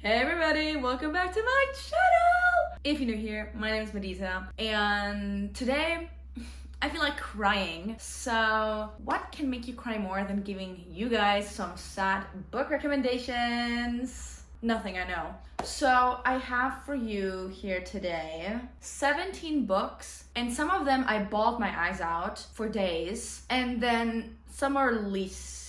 Hey everybody, welcome back to my channel! If you're new here, my name is Medita, and today I feel like crying. So what can make you cry more than giving you guys some sad book recommendations? Nothing, I know. So I have for you here today 17 books, and some of them I bawled my eyes out for days, and then some are less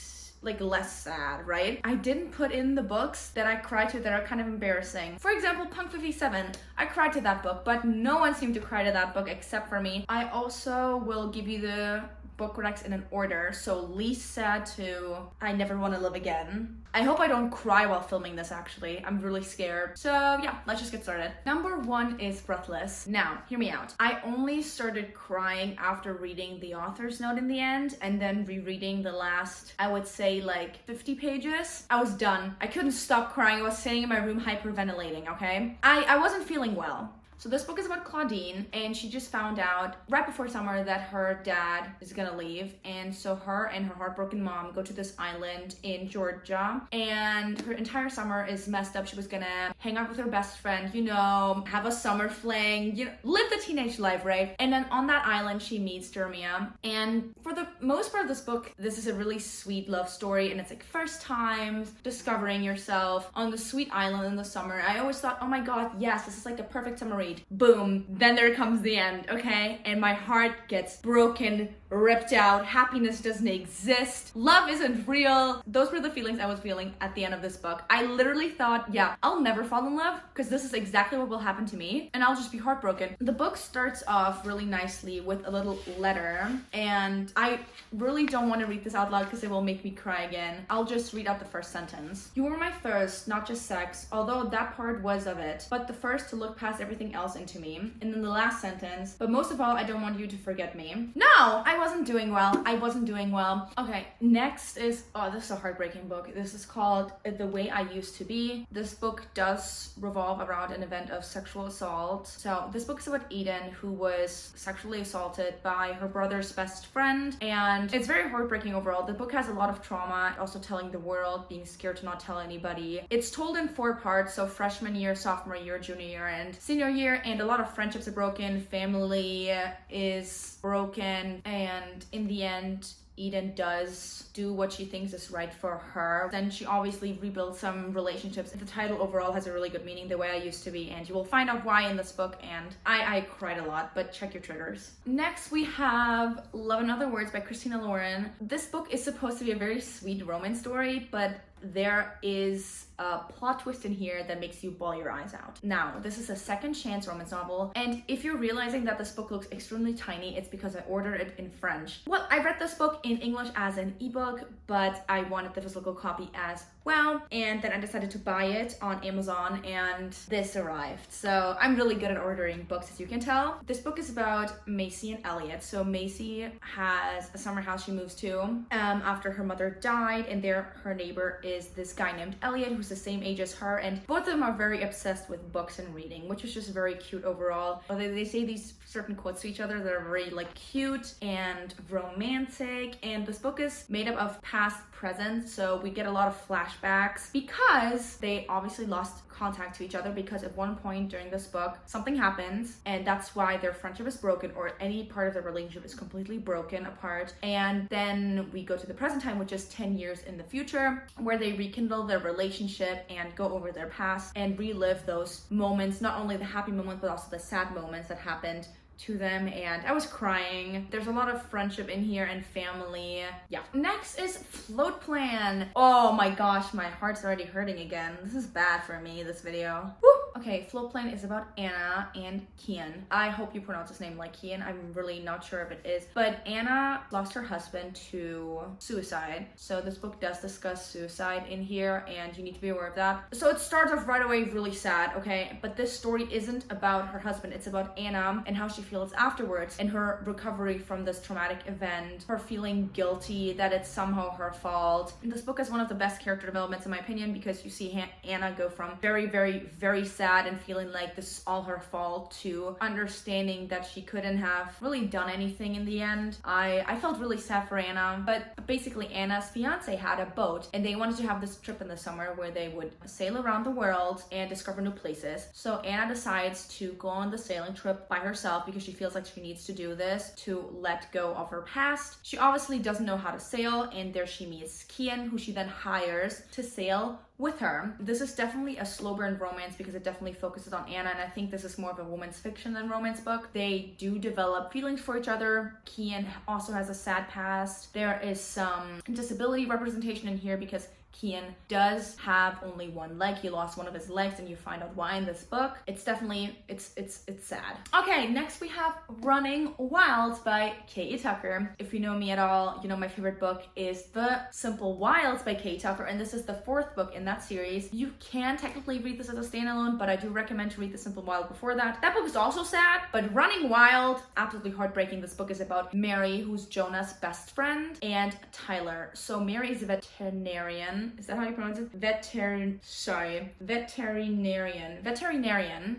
sad, right? I didn't put in the books that I cried to that are kind of embarrassing. For example, Punk 57. I cried to that book, but no one seemed to cry to that book except for me. I also will give you the book recs in an order, so least sad to I Never Want to Live Again. I hope I don't cry while filming this, actually. I'm really scared. So yeah, let's just get started. Number 1 is Breathless. Now, hear me out. I only started crying after reading the author's note in the end and then rereading the last, I would say, like 50 pages. I was done. I couldn't stop crying. I was sitting in my room hyperventilating, okay? I wasn't feeling well. So this book is about Claudine, and she just found out right before summer that her dad is gonna leave, and so her and her heartbroken mom go to this island in Georgia, and her entire summer is messed up. She was gonna hang out with her best friend, you know, have a summer fling, you know, live the teenage life, right? And then on that island she meets Jeremiah, and for the most part of this book, this is a really sweet love story, and it's like first times discovering yourself on the sweet island in the summer. I always thought, oh my god, yes, this is like a perfect summer read. Boom, then there comes the end, okay? And my heart gets broken, ripped out. Happiness doesn't exist. Love isn't real. Those were the feelings I was feeling at the end of this book. I literally thought, yeah, I'll never fall in love because this is exactly what will happen to me, and I'll just be heartbroken. The book starts off really nicely with a little letter, and I really don't want to read this out loud because it will make me cry again. I'll just read out the first sentence. You were my first, not just sex, although that part was of it, but the first to look past everything else into me. And then the last sentence, but most of all, I don't want you to forget me. No, I wasn't doing well. I wasn't doing well. Okay, next is, oh, this is a heartbreaking book. This is called The Way I Used to Be. This book does revolve around an event of sexual assault. So this book is about Eden, who was sexually assaulted by her brother's best friend, and it's very heartbreaking overall. The book has a lot of trauma, also telling the world, being scared to not tell anybody. It's told in 4 parts, so freshman year, sophomore year, junior year, and senior year, and a lot of friendships are broken, family is broken, and in the end, Eden does do what she thinks is right for her. Then she obviously rebuilds some relationships. The title overall has a really good meaning, The Way I Used to Be, and you will find out why in this book, and I cried a lot, but check your triggers. Next, we have Love in Other Words by Christina Lauren. This book is supposed to be a very sweet romance story, but there is a plot twist in here that makes you bawl your eyes out. Now, this is a second chance romance novel, and if you're realizing that this book looks extremely tiny, it's because I ordered it in French. Well, I read this book in English as an ebook, but I wanted the physical copy as well, and then I decided to buy it on Amazon, and this arrived. So I'm really good at ordering books, as you can tell. This book is about Macy and Elliot. So Macy has a summer house she moves to after her mother died, and there her neighbor is this guy named Elliot, who's the same age as her, and both of them are very obsessed with books and reading, which is just very cute overall. They say these certain quotes to each other that are very like cute and romantic, and this book is made up of past, present, so we get a lot of flashbacks because they obviously lost contact to each other because at one point during this book something happens, and that's why their friendship is broken, or any part of their relationship is completely broken apart. And then we go to the present time, which is 10 years in the future, where they rekindle their relationship and go over their past and relive those moments, not only the happy moments but also the sad moments that happened to them, and I was crying. There's a lot of friendship in here and family. Yeah. Next is Float Plan. Oh my gosh, my heart's already hurting again. This is bad for me, this video. Woo! Okay, Float Plan is about Anna and Kian. I hope you pronounce his name like Kian. I'm really not sure if it is. But Anna lost her husband to suicide. So this book does discuss suicide in here, and you need to be aware of that. So it starts off right away really sad, okay? But this story isn't about her husband. It's about Anna and how she feels afterwards, and her recovery from this traumatic event, her feeling guilty that it's somehow her fault. And this book is one of the best character developments in my opinion, because you see Anna go from very, very, very sad sad and feeling like this is all her fault to understanding that she couldn't have really done anything in the end. I felt really sad for Anna, but basically Anna's fiance had a boat and they wanted to have this trip in the summer where they would sail around the world and discover new places. So Anna decides to go on the sailing trip by herself because she feels like she needs to do this to let go of her past. She obviously doesn't know how to sail, and there she meets Kian, who she then hires to sail with her. This is definitely a slow burn romance because it definitely focuses on Anna, and I think this is more of a woman's fiction than romance book. They do develop feelings for each other. Kian also has a sad past. There is some disability representation in here because Kian does have only one leg. He lost one of his legs, and you find out why in this book. It's definitely, it's sad. Okay, next we have Running Wild by K.E. Tucker. If you know me at all, you know my favorite book is The Simple Wilds by K.E. Tucker, and this is the 4th book in that series. You can technically read this as a standalone, but I do recommend to read The Simple Wild before that. That book is also sad, but Running Wild, absolutely heartbreaking. This book is about Mary, who's Jonah's best friend, and Tyler. So Mary is a veterinarian. Is that how you pronounce it? Veterinarian.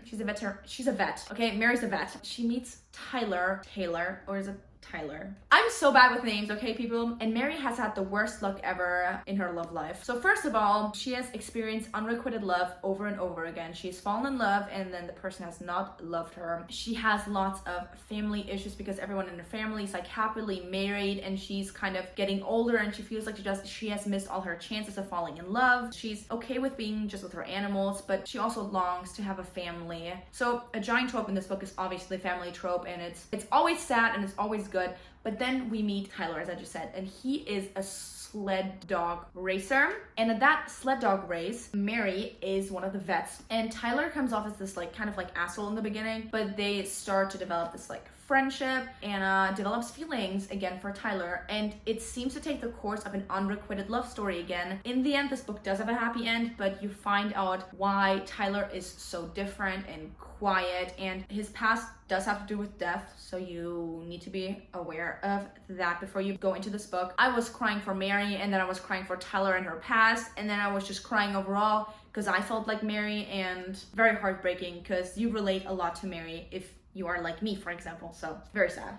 She's a vet. Okay, Mary's a vet. She meets Taylor, or is it Tyler? I'm so bad with names, okay, people? And Mary has had the worst luck ever in her love life. So first of all, she has experienced unrequited love over and over again. She's fallen in love and then the person has not loved her. She has lots of family issues because everyone in her family is like happily married, and she's kind of getting older and she feels like she has missed all her chances of falling in love. She's okay with being just with her animals, but she also longs to have a family. So a giant trope in this book is obviously the family trope, and it's always sad and it's always good. But then we meet Tyler, as I just said, and he is a sled dog racer. And at that sled dog race, Mary is one of the vets, and Tyler comes off as this like kind of like asshole in the beginning, but they start to develop this like friendship. Anna develops feelings again for Tyler, and it seems to take the course of an unrequited love story again. In the end, this book does have a happy end, but you find out why Tyler is so different and quiet, and his past does have to do with death, so you need to be aware of that before you go into this book. I was crying for Mary, and then I was crying for Tyler and her past, and then I was just crying overall because I felt like Mary, and very heartbreaking because you relate a lot to Mary if you are like me, for example. So very sad.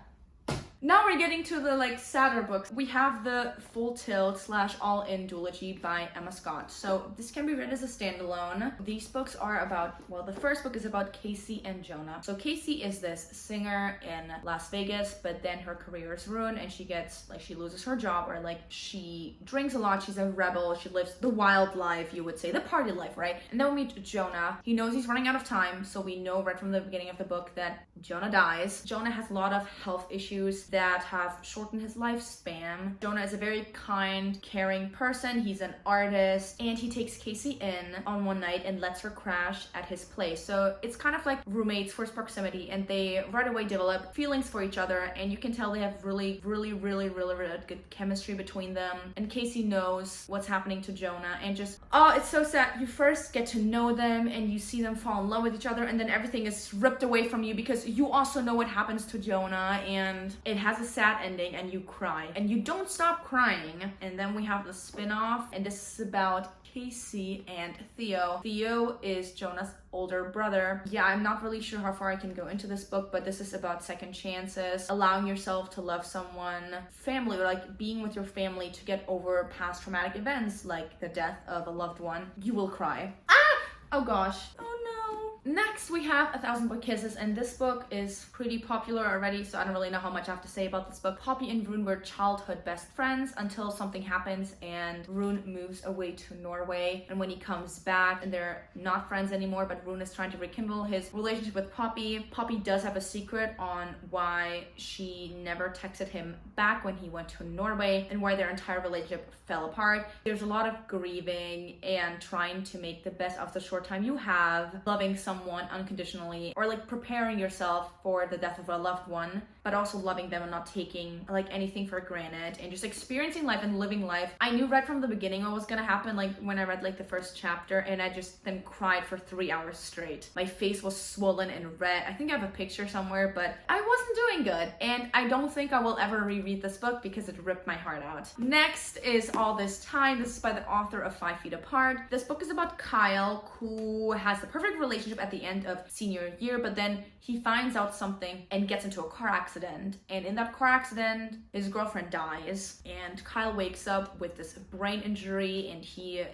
Now we're getting to the like sadder books. We have the Full Tilt / All In Duology by Emma Scott. So this can be read as a standalone. These books are about, well, the first book is about Casey and Jonah. So Casey is this singer in Las Vegas, but then her career is ruined and she loses her job, or like she drinks a lot, she's a rebel, she lives the wild life, you would say, the party life, right? And then we meet Jonah. He knows he's running out of time, so we know right from the beginning of the book that Jonah dies. Jonah has a lot of health issues that have shortened his lifespan. Jonah is a very kind, caring person. He's an artist, and he takes Casey in on one night and lets her crash at his place. So it's kind of like roommates, forced proximity, and they right away develop feelings for each other, and you can tell they have really good chemistry between them. And Casey knows what's happening to Jonah, and just, oh, it's so sad. You first get to know them and you see them fall in love with each other, and then everything is ripped away from you because you also know what happens to Jonah, and it has a sad ending, and you cry and you don't stop crying. And then we have the spin-off, and this is about Casey and Theo. Theo is Jonah's older brother. Yeah, I'm not really sure how far I can go into this book, but this is about second chances, allowing yourself to love someone, family, or like being with your family to get over past traumatic events like the death of a loved one. You will cry. Oh gosh. Oh no. Next we have 1,000 Boy Kisses, and this book is pretty popular already, so I don't really know how much I have to say about this book. Poppy and Rune were childhood best friends until something happens and Rune moves away to Norway, and when he comes back and they're not friends anymore, but Rune is trying to rekindle his relationship with Poppy. Poppy does have a secret on why she never texted him back when he went to Norway and why their entire relationship fell apart. There's a lot of grieving and trying to make the best of the short time you have, loving someone unconditionally, or like preparing yourself for the death of a loved one, but also loving them and not taking like anything for granted, and just experiencing life and living life. I knew right from the beginning what was gonna happen, like when I read like the first chapter, and I just then cried for 3 hours straight. My face was swollen and red. I think I have a picture somewhere, but I wasn't doing good, and I don't think I will ever reread this book because it ripped my heart out. Next is All This Time. This is by the author of 5 Feet Apart. This book is about Kyle, who has the perfect relationship at the end of senior year, but then he finds out something and gets into a car accident. And in that car accident, his girlfriend dies, and Kyle wakes up with this brain injury, and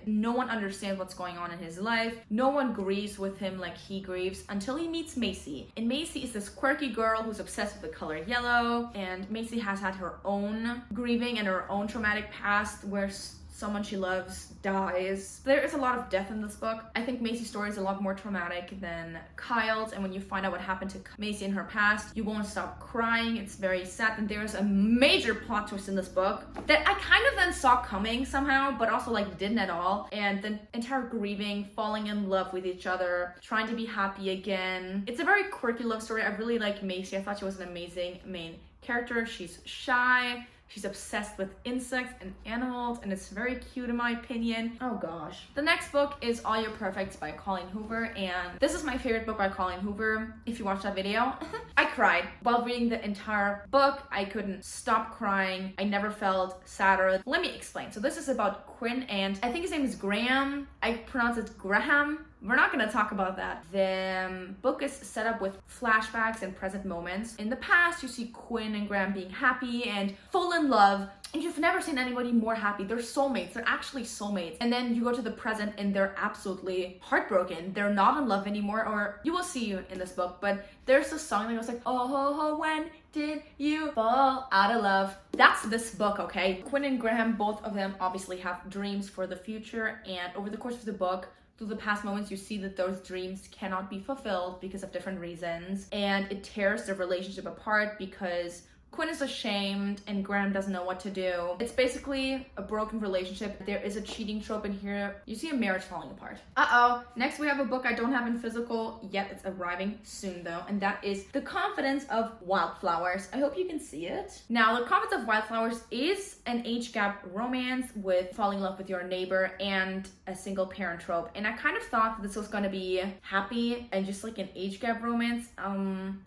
no one understands what's going on in his life. No one grieves with him like he grieves until he meets Macy. And Macy is this quirky girl who's obsessed with the color yellow, and Macy has had her own grieving and her own traumatic past where someone she loves dies. There is a lot of death in this book. I think Macy's story is a lot more traumatic than Kyle's, and when you find out what happened to Macy in her past, you won't stop crying. It's very sad, and there's a major plot twist in this book that I kind of then saw coming somehow, but also like didn't at all. And the entire grieving, falling in love with each other, trying to be happy again. It's a very quirky love story. I really like Macy. I thought she was an amazing main character. She's shy. She's obsessed with insects and animals, and it's very cute in my opinion. Oh gosh. The next book is All Your Perfects by Colleen Hoover, and this is my favorite book by Colleen Hoover. If you watched that video, I cried while reading the entire book. I couldn't stop crying. I never felt sadder. Let me explain. So this is about Quinn and I think his name is Graham. I pronounce it Graham. We're not going to talk about that. The book is set up with flashbacks and present moments. In the past, you see Quinn and Graham being happy and full in love, and you've never seen anybody more happy. They're soulmates. They're actually soulmates. And then you go to the present and they're absolutely heartbroken. They're not in love anymore, or you will see in this book, but there's a song that goes like, oh, when did you fall out of love? That's this book, okay? Quinn and Graham, both of them obviously have dreams for the future, and over the course of the book, through the past moments, you see that those dreams cannot be fulfilled because of different reasons, and it tears their relationship apart because Quinn is ashamed and Graham doesn't know what to do. It's basically a broken relationship. There is a cheating trope in here. You see a marriage falling apart. Uh-oh. Next we have a book I don't have in physical yet. It's arriving soon though, and that is The Confidence of Wildflowers. I hope you can see it. Now, The Confidence of Wildflowers is an age gap romance with falling in love with your neighbor and a single parent trope. And I kind of thought that this was gonna be happy and just like an age gap romance,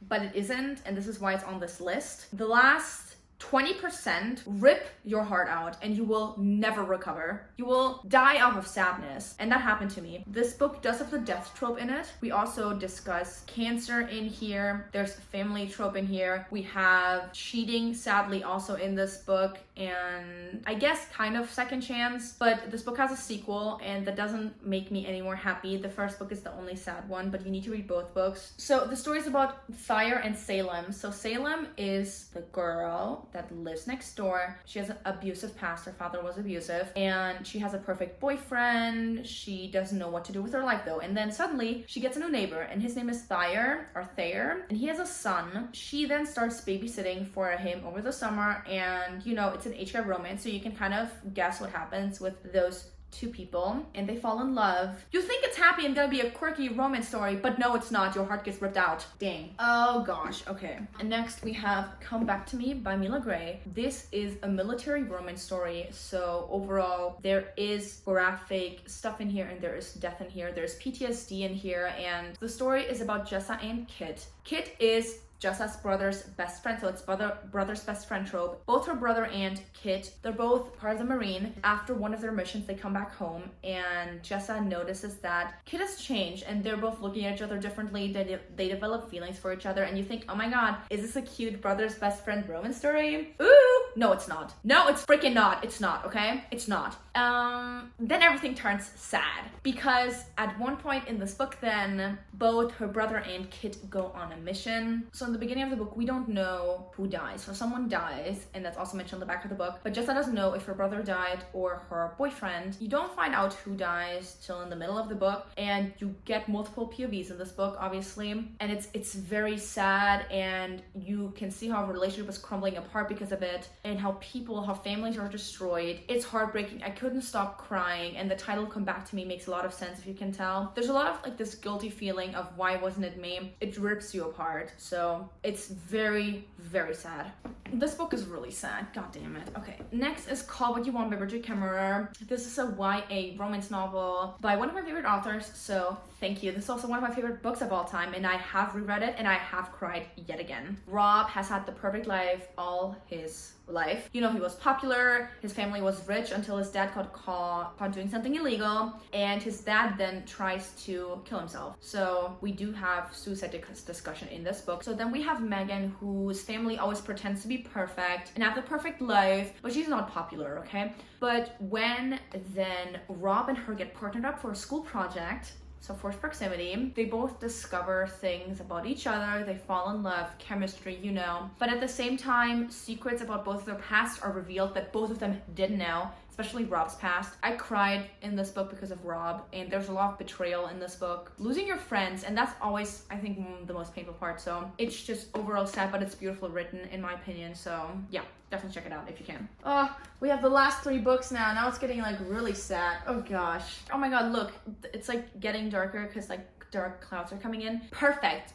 but it isn't, and this is why it's on this list. The last 20% rip your heart out and you will never recover. You will die out of sadness, and that happened to me. This book does have the death trope in it. We also discuss cancer in here. There's a family trope in here. We have cheating, sadly, also in this book, and I guess kind of second chance, but this book has a sequel and that doesn't make me any more happy. The first book is the only sad one, but you need to read both books. So the story is about Thyre and Salem. So Salem is the girl that lives next door. She has an abusive past. Her father was abusive, and she has a perfect boyfriend. She doesn't know what to do with her life though, and then suddenly she gets a new neighbor, and his name is Thyre, and he has a son. She then starts babysitting for him over the summer, and you know, it's an age gap romance, so you can kind of guess what happens with those two people, and they fall in love. You think it's happy and gonna be a quirky romance story, but no, it's not. Your heart gets ripped out. Dang. Oh gosh. Okay. And next we have Come Back to Me by Mila Gray. This is a military romance story, so overall there is graphic stuff in here and there is death in here. There's PTSD in here, and the story is about Jessa and Kit. Kit is Jessa's brother's best friend, so it's brother's best friend trope. Both her brother and Kit, they're both part of the Marine. After one of their missions, they come back home, and Jessa notices that Kit has changed, and they're both looking at each other differently. They develop feelings for each other, and you think, oh my god, is this a cute brother's best friend romance story? Ooh! No, it's not. No, it's freaking not. It's not, okay? It's not. Then everything turns sad, because at one point in this book then, both her brother and Kit go on a mission. So in the beginning of the book, we don't know who dies. So someone dies, and that's also mentioned on the back of the book, but Jessa doesn't know if her brother died or her boyfriend. You don't find out who dies till in the middle of the book, and you get multiple POVs in this book, obviously, and it's very sad, and you can see how a relationship is crumbling apart because of it, and how families are destroyed. It's heartbreaking. I couldn't stop crying, and the title Come Back to Me makes a lot of sense, if you can tell. There's a lot of like this guilty feeling of why wasn't it me? It rips you apart. So it's very, very sad. This book is really sad. God damn it. Okay. Next is Call What You Want by Bridget Kemmerer. This is a YA romance novel by one of my favorite authors, so thank you. This is also one of my favorite books of all time, and I have reread it and I have cried yet again. Rob has had the perfect life all his life. You know, he was popular, his family was rich until his dad got caught doing something illegal, and his dad then tries to kill himself. So we do have suicide discussion in this book. So then we have Megan, whose family always pretends to be perfect and have the perfect life, but she's not popular, okay? But when then Rob and her get partnered up for a school project, so forced proximity, they both discover things about each other, they fall in love, chemistry, you know. But at the same time, secrets about both of their pasts are revealed that both of them didn't know, especially Rob's past. I cried in this book because of Rob, and there's a lot of betrayal in this book. Losing your friends, and that's always, I think, the most painful part. So it's just overall sad, but it's beautifully written in my opinion. So yeah, definitely check it out if you can. Oh, we have the last 3 books now. Now it's getting like really sad. Oh gosh. Oh my god, look, it's like getting darker because like dark clouds are coming in. Perfect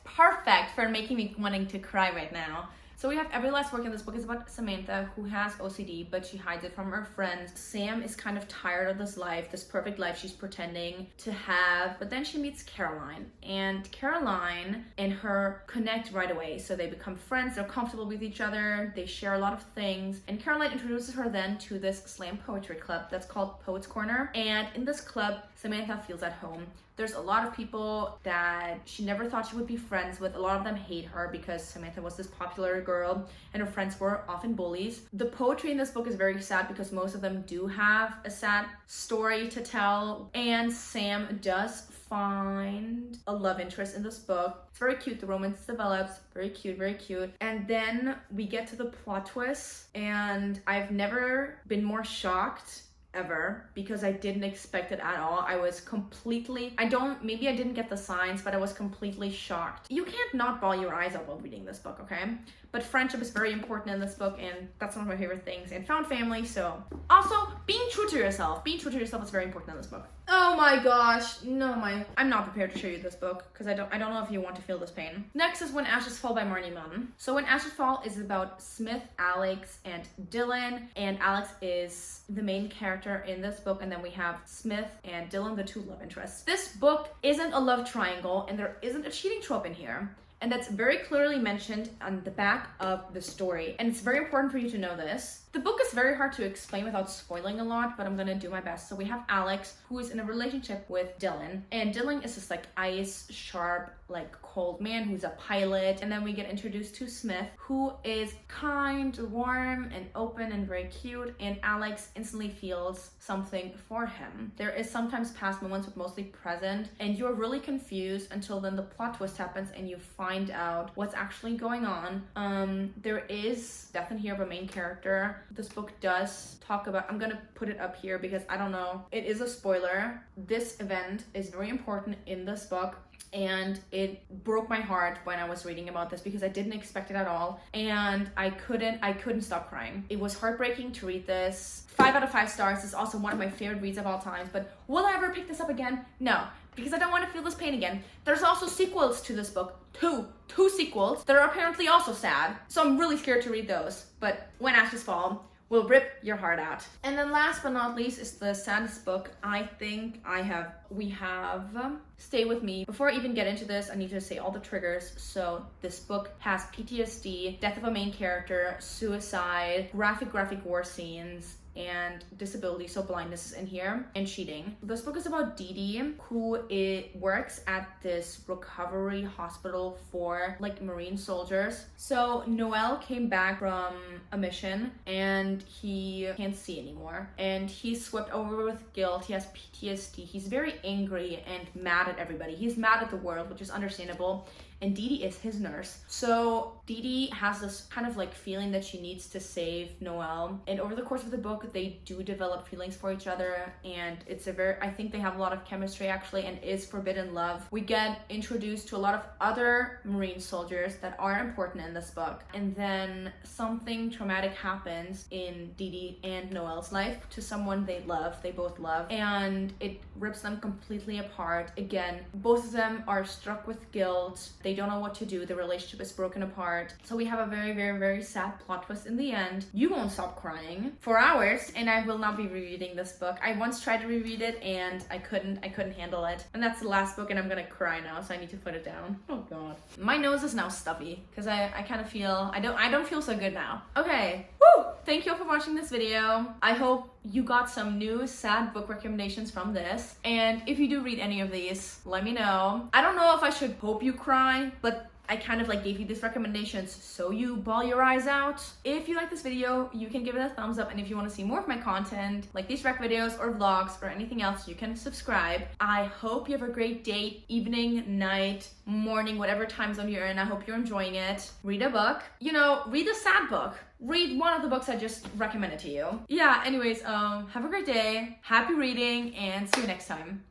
for making me wanting to cry right now. So we have every last word in this book is about Samantha, who has OCD, but she hides it from her friends. Sam is kind of tired of this life, this perfect life she's pretending to have, but then she meets Caroline, and Caroline and her connect right away. So they become friends, they're comfortable with each other, they share a lot of things, and Caroline introduces her then to this slam poetry club that's called Poets Corner. And in this club, Samantha feels at home. There's a lot of people that she never thought she would be friends with. A lot of them hate her because Samantha was this popular girl and her friends were often bullies. The poetry in this book is very sad because most of them do have a sad story to tell. And Sam does find a love interest in this book. It's very cute. The romance develops. Very cute, very cute. And then we get to the plot twist, and I've never been more shocked ever because I didn't expect it at all. I was completely, maybe I didn't get the signs, but I was completely shocked. You can't not bawl your eyes out while reading this book, okay? But friendship is very important in this book, and that's one of my favorite things. And found family, so. Also, being true to yourself. Being true to yourself is very important in this book. Oh my gosh, I'm not prepared to show you this book because I don't know if you want to feel this pain. Next is When Ashes Fall by Marnie Munn. So When Ashes Fall is about Smith, Alex, and Dylan, and Alex is the main character in this book, and then we have Smith and Dylan, the 2 love interests. This book isn't a love triangle, and there isn't a cheating trope in here. And that's very clearly mentioned on the back of the story. And it's very important for you to know this. The book is very hard to explain without spoiling a lot, but I'm gonna do my best. So we have Alex, who is in a relationship with Dylan. And Dylan is this like ice, sharp, like cold man who's a pilot. And then we get introduced to Smith, who is kind, warm, and open, and very cute. And Alex instantly feels something for him. There is sometimes past moments, but mostly present. And you're really confused until then the plot twist happens and you find out what's actually going on. There is death in here of a main character. This book does talk about, I'm gonna put it up here because I don't know, it is a spoiler. This event is very important in this book, and it broke my heart when I was reading about this because I didn't expect it at all, and I couldn't stop crying. It was heartbreaking to read this. 5 out of 5 stars. This is also one of my favorite reads of all times, but will I ever pick this up again? No, because I don't want to feel this pain again. There's also sequels to this book. Two sequels that are apparently also sad, so I'm really scared to read those. But When Ashes Fall will rip your heart out. And then last but not least is the saddest book I think we have Stay With Me. Before I even get into this, I need to say all the triggers. So this book has PTSD, death of a main character, suicide, graphic war scenes, and disability, so blindness is in here, and cheating. This book is about Dee Dee, who works at this recovery hospital for like Marine soldiers. So Noel came back from a mission and he can't see anymore, and he's swept over with guilt. He has PTSD. He's very angry and mad at everybody. He's mad at the world, which is understandable. And Dee Dee is his nurse. So Dee Dee has this kind of like feeling that she needs to Noel. And over the course of the book, they do develop feelings for each other. And I think they have a lot of chemistry actually, and is forbidden love. We get introduced to a lot of other Marine soldiers that are important in this book. And then something traumatic happens in Dee Dee and Noel's life to someone they both love. And it rips them completely apart. Again, both of them are struck with guilt. They don't know what to do. The relationship is broken apart. So we have a very, very, very sad plot twist in the end. You won't stop crying for hours, and I will not be rereading this book. I once tried to reread it and I couldn't handle it. And that's the last book, and I'm gonna cry now, so I need to put it down. Oh god. My nose is now stuffy because I kind of feel, I don't feel so good now. Okay. Woo! thank you all for watching this video. I hope you got some new sad book recommendations from this. And if you do read any of these, let me know. I don't know if I should hope you cry, but I kind of like gave you these recommendations so you bawl your eyes out. If you like this video, you can give it a thumbs up, and if you want to see more of my content, like these rec videos or vlogs or anything else, you can subscribe. I hope you have a great day, evening, night, morning, whatever time zone you're in. I hope you're enjoying it. Read a book. You know, read a sad book. Read one of the books I just recommended to you. Yeah, anyways, have a great day, happy reading, and see you next time.